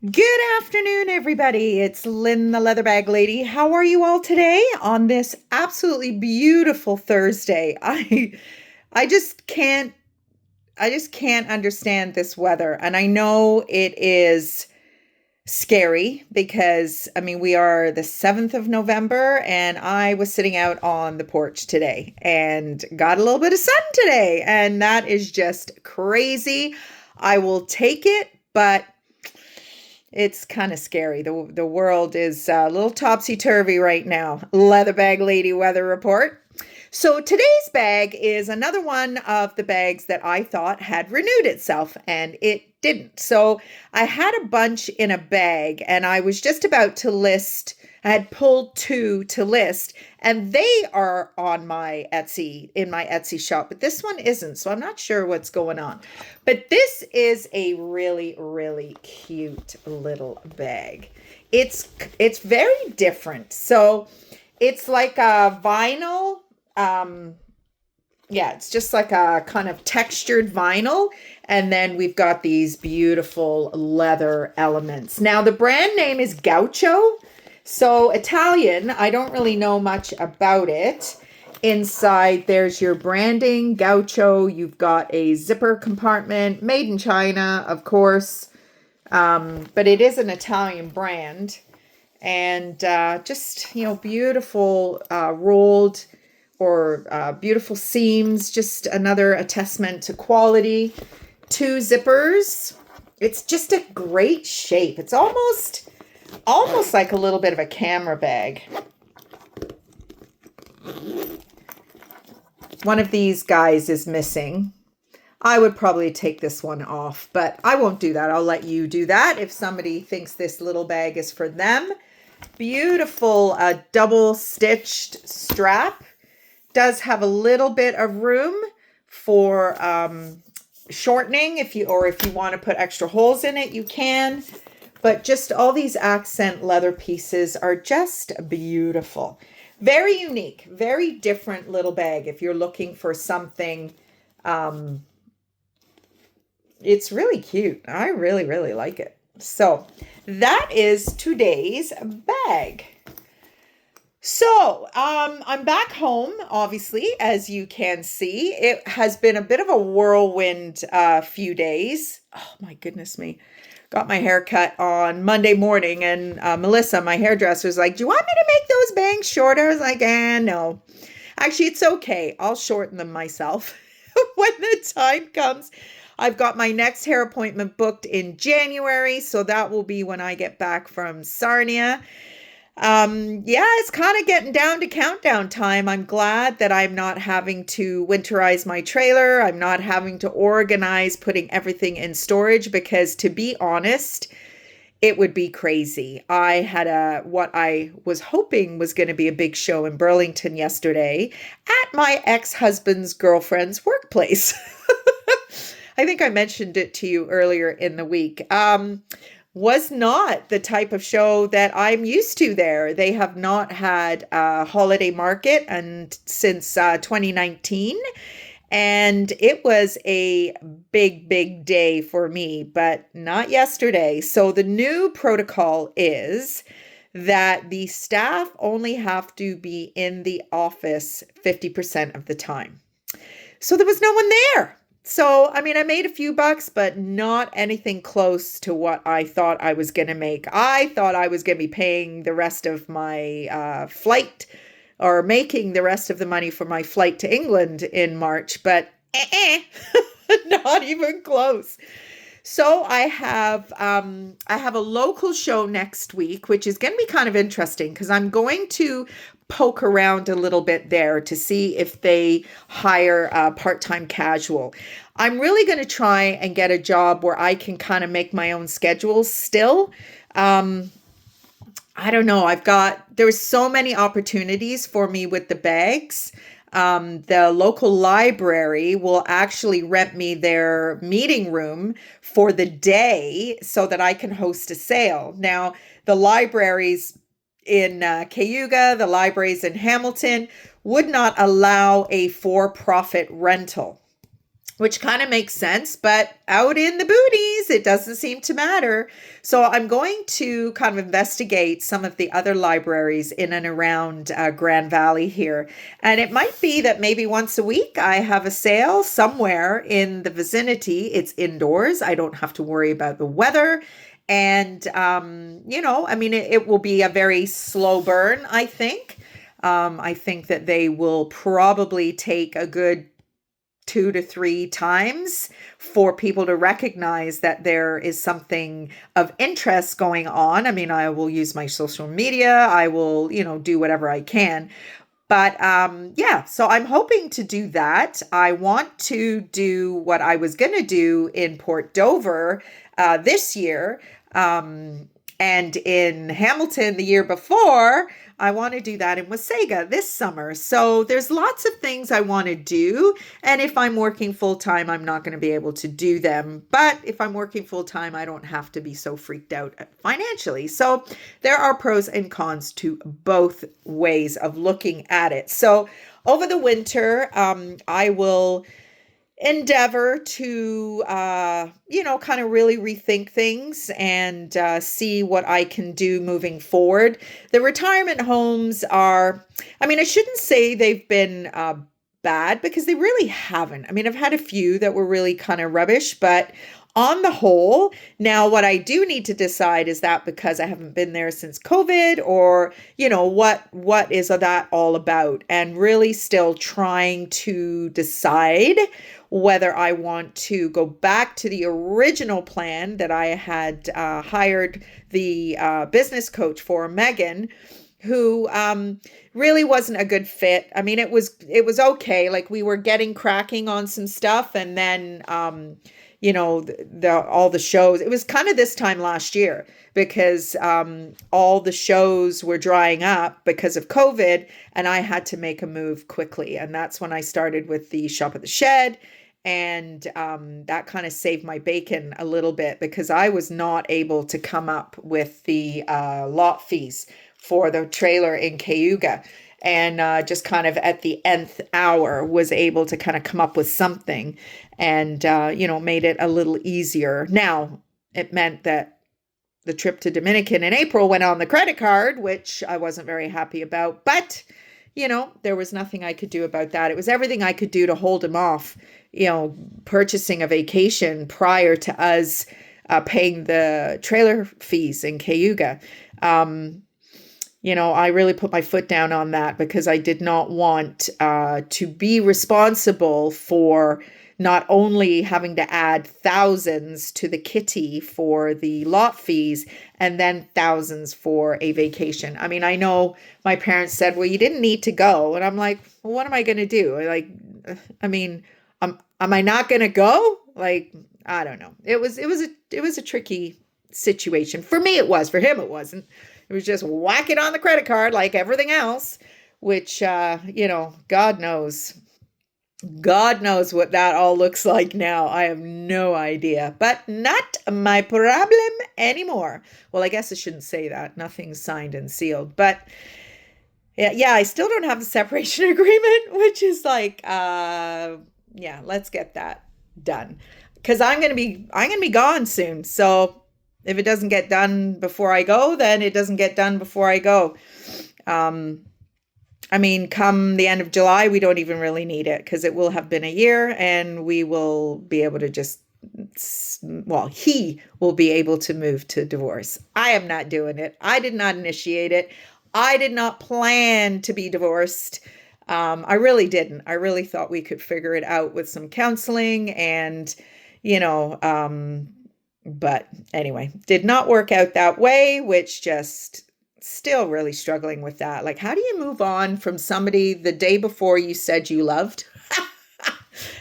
Good afternoon, everybody. It's Lynn, the leather bag lady. How are you all today on this absolutely beautiful Thursday? I just can't I just can't understand this weather. And I know it is scary because we are the 7th of November and I was sitting out on the porch today and got a little bit of sun today, and that is just crazy. I will take it, but it's kind of scary. The world is a little topsy-turvy right now. Leather bag lady weather report. So today's bag is another one of the bags that I thought had renewed itself, and it didn't. So I had a bunch in a bag and I was just about to list. I had pulled two to list, and they are on my Etsy, in my Etsy shop, but this one isn't. So I'm not sure what's going on. But this is a really, really cute little bag. It's very different. So it's like a vinyl. Yeah, it's just like a kind of textured vinyl. And then we've got these beautiful leather elements. Now, the brand name is Gaucho. So Italian, I don't really know much about it. Inside, there's your branding, Gaucho. You've got a zipper compartment, made in China, of course. But it is an Italian brand. And just, beautiful rolled or beautiful seams, just another attestament to quality. Two zippers. It's just a great shape. It's almost like a little bit of a camera bag. One of these guys is missing. I would probably take this one off, but I won't do that. I'll let you do that if somebody thinks this little bag is for them. Beautiful double stitched strap. Does have a little bit of room for shortening if you want to put extra holes in it, you can. But just all these accent leather pieces are just beautiful. Very unique, very different little bag. If you're looking for something, it's really cute. I really, really like it. So that is today's bag. So, I'm back home, obviously, as you can see. It has been a bit of a whirlwind few days. Oh, my goodness me. Got my hair cut on Monday morning, and Melissa, my hairdresser, was like, "Do you want me to make those bangs shorter?" I was like, no. Actually, it's okay. I'll shorten them myself when the time comes. I've got my next hair appointment booked in January, so that will be when I get back from Sarnia. Yeah, it's kind of getting down to countdown time. I'm glad that I'm not having to winterize my trailer. I'm not having to organize putting everything in storage because, to be honest, it would be crazy. I had what I was hoping was going to be a big show in Burlington yesterday at my ex-husband's girlfriend's workplace. I think I mentioned it to you earlier in the week. Was not the type of show that I'm used to there. They have not had a holiday market and since 2019. And it was a big, big day for me, but not yesterday. So the new protocol is that the staff only have to be in the office 50% of the time. So there was no one there. So, I made a few bucks, but not anything close to what I thought I was going to make. I thought I was going to be paying the rest of my flight or making the rest of the money for my flight to England in March, but not even close. So I have a local show next week, which is going to be kind of interesting because I'm going to poke around a little bit there to see if they hire a part-time casual. I'm really going to try and get a job where I can kind of make my own schedule still. I don't know. There's so many opportunities for me with the bags. The local library will actually rent me their meeting room for the day so that I can host a sale. Now, the libraries in Cayuga, the libraries in Hamilton would not allow a for-profit rental. which kind of makes sense, but out in the boonies, it doesn't seem to matter. So I'm going to kind of investigate some of the other libraries in and around Grand Valley here. And it might be that maybe once a week I have a sale somewhere in the vicinity. It's indoors. I don't have to worry about the weather. And, I mean, it will be a very slow burn, I think. I think that they will probably take a good 2 to 3 times for people to recognize that there is something of interest going on. I mean, I will use my social media. I will, do whatever I can. But yeah, so I'm hoping to do that. I want to do what I was going to do in Port Dover this year. And in Hamilton the year before, I want to do that in Wasaga this summer. So there's lots of things I want to do. And if I'm working full time, I'm not going to be able to do them. But if I'm working full time, I don't have to be so freaked out financially. So there are pros and cons to both ways of looking at it. So over the winter, I will endeavor to kind of really rethink things and see what I can do moving forward. The retirement homes are, I mean, I shouldn't say they've been bad, because they really haven't. I mean, I've had a few that were really kind of rubbish, but on the whole, now what I do need to decide is that because I haven't been there since COVID, or, what is that all about? And really still trying to decide whether I want to go back to the original plan that I had hired the business coach for, Megan, who really wasn't a good fit. I mean, it was okay. Like, we were getting cracking on some stuff, and then all the shows. It was kind of this time last year, because all the shows were drying up because of COVID, and I had to make a move quickly. And that's when I started with the Shop at the Shed. And that kind of saved my bacon a little bit, because I was not able to come up with the lot fees for the trailer in Cayuga. And just kind of at the nth hour was able to kind of come up with something, and, made it a little easier. Now, it meant that the trip to Dominican in April went on the credit card, which I wasn't very happy about. But, there was nothing I could do about that. It was everything I could do to hold him off, purchasing a vacation prior to us paying the trailer fees in Cayuga. I really put my foot down on that, because I did not want to be responsible for not only having to add thousands to the kitty for the lot fees, and then thousands for a vacation. I mean, I know my parents said, well, you didn't need to go. And I'm like, well, what am I going to do? Am I not going to go? Like, I don't know. It was a tricky situation. For me, it was. For him, it wasn't. It was just whack it on the credit card like everything else, which, God knows. God knows what that all looks like now. I have no idea, but not my problem anymore. Well, I guess I shouldn't say that. Nothing's signed and sealed, but yeah, I still don't have a separation agreement, which is like, let's get that done, because I'm going to be gone soon. So if it doesn't get done before I go, then it doesn't get done before I go. Come the end of July, we don't even really need it, because it will have been a year, and we will be able to he will be able to move to divorce. I am not doing it. I did not initiate it. I did not plan to be divorced. I really didn't. I really thought we could figure it out with some counseling, and, but anyway, did not work out that way, which just still really struggling with that. Like, how do you move on from somebody the day before you said you loved,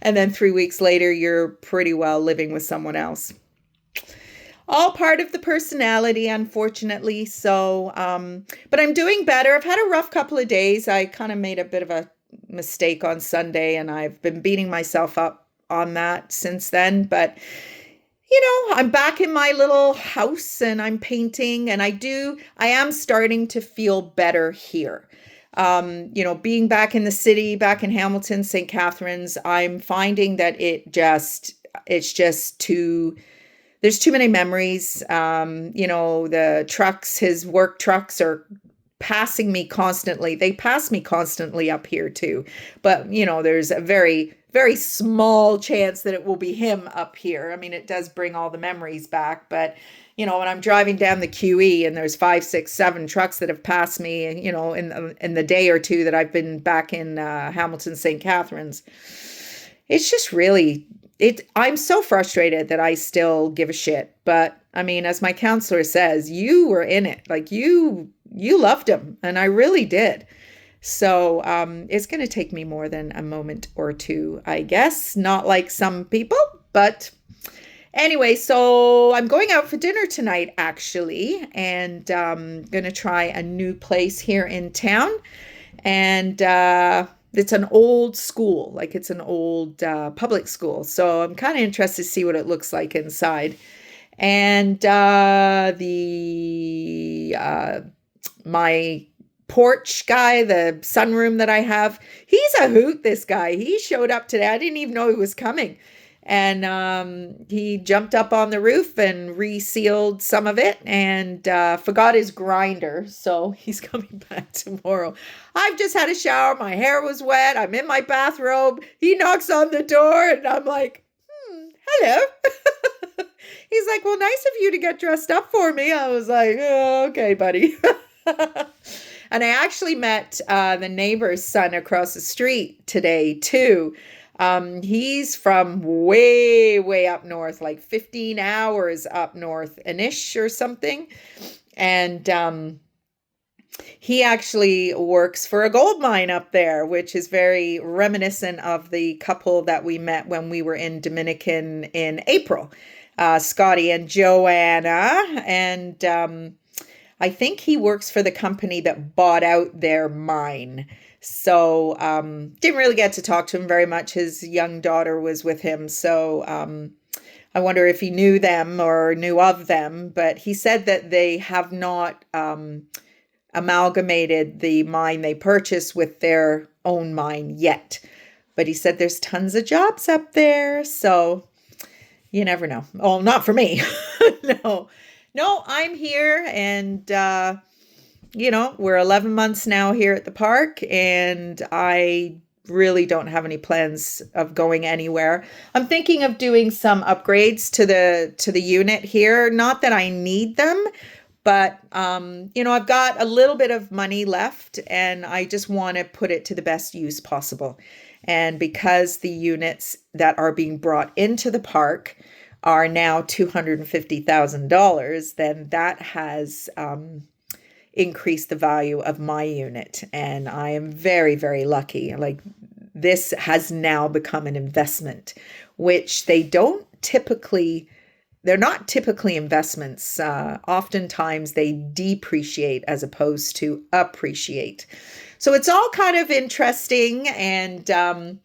and then 3 weeks later, you're pretty well living with someone else? All part of the personality, unfortunately. So, but I'm doing better. I've had a rough couple of days. I kind of made a bit of a mistake on Sunday, and I've been beating myself up on that since then. But I'm back in my little house, and I'm painting, and I am starting to feel better here. Being back in the city, back in Hamilton, St. Catharines, I'm finding that it's just too, there's too many memories. The trucks, his work trucks are passing me constantly. They pass me constantly up here too. But, there's a very, very small chance that it will be him up here. I mean, it does bring all the memories back, but when I'm driving down the QE and there's 5, 6, 7 trucks that have passed me, in the day or two that I've been back in Hamilton, St. Catharines, it's just really, I'm so frustrated that I still give a shit. But I mean, as my counselor says, you were in it. Like you loved him, and I really did. So it's going to take me more than a moment or two, I guess. Not like some people, but anyway, so I'm going out for dinner tonight, actually, and going to try a new place here in town. And it's an old school, like it's an old public school. So I'm kind of interested to see what it looks like inside. And my porch guy, the sunroom that I have, he's a hoot, this guy. He showed up today. I didn't even know he was coming. And he jumped up on the roof and resealed some of it and forgot his grinder. So he's coming back tomorrow. I've just had a shower. My hair was wet. I'm in my bathrobe. He knocks on the door and I'm like, hello. He's like, well, nice of you to get dressed up for me. I was like, oh, okay, buddy. And I actually met the neighbor's son across the street today, too. He's from way, way up north, like 15 hours up north-ish or something. And he actually works for a gold mine up there, which is very reminiscent of the couple that we met when we were in Dominican in April, Scotty and Joanna. And I think he works for the company that bought out their mine. So didn't really get to talk to him very much. His young daughter was with him. So I wonder if he knew them or knew of them. But he said that they have not amalgamated the mine they purchased with their own mine yet. But he said there's tons of jobs up there. So you never know. Oh, not for me. No, I'm here and we're 11 months now here at the park, and I really don't have any plans of going anywhere. I'm thinking of doing some upgrades to the unit here. Not that I need them, but I've got a little bit of money left, and I just want to put it to the best use possible. And because the units that are being brought into the park are now $250,000, then that has increased the value of my unit. And I am very, very lucky. Like, this has now become an investment, which they're not typically investments. Oftentimes they depreciate as opposed to appreciate. So it's all kind of interesting. And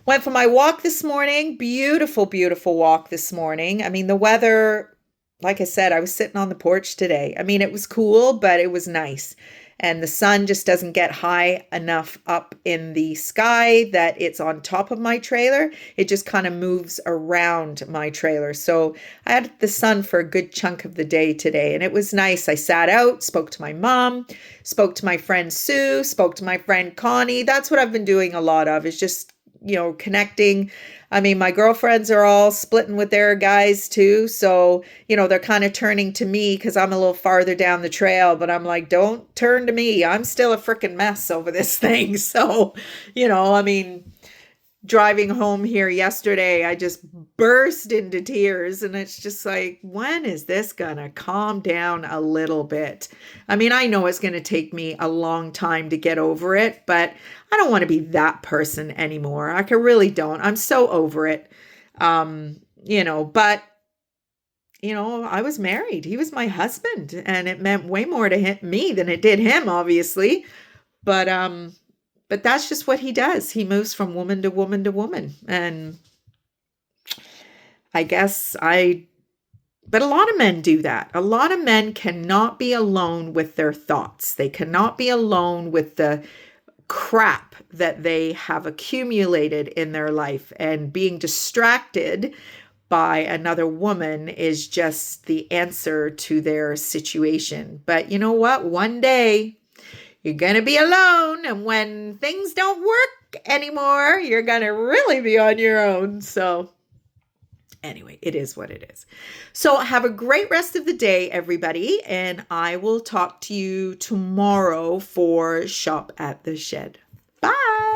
went for my walk this morning. Beautiful, beautiful walk this morning. I mean, the weather, like I said, I was sitting on the porch today. I mean, it was cool, but it was nice. And the sun just doesn't get high enough up in the sky that it's on top of my trailer. It just kind of moves around my trailer. So I had the sun for a good chunk of the day today, and it was nice. I sat out, spoke to my mom, spoke to my friend Sue, spoke to my friend Connie. That's what I've been doing a lot of, is just connecting. I mean, my girlfriends are all splitting with their guys too. So, they're kind of turning to me because I'm a little farther down the trail, but I'm like, don't turn to me. I'm still a freaking mess over this thing. So, I mean, driving home here yesterday, I just burst into tears, and it's just like, when is this gonna calm down a little bit? I mean, I know it's gonna take me a long time to get over it, but I don't want to be that person anymore. I really don't. I'm so over it. But I was married. He was my husband, and it meant way more to me than it did him, obviously. But that's just what he does. He moves from woman to woman to woman. And I guess but a lot of men do that. A lot of men cannot be alone with their thoughts. They cannot be alone with the crap that they have accumulated in their life, and being distracted by another woman is just the answer to their situation. But you know what? One day you're going to be alone, and when things don't work anymore, you're going to really be on your own. So anyway, it is what it is. So have a great rest of the day, everybody, and I will talk to you tomorrow for Shop at the Shed. Bye.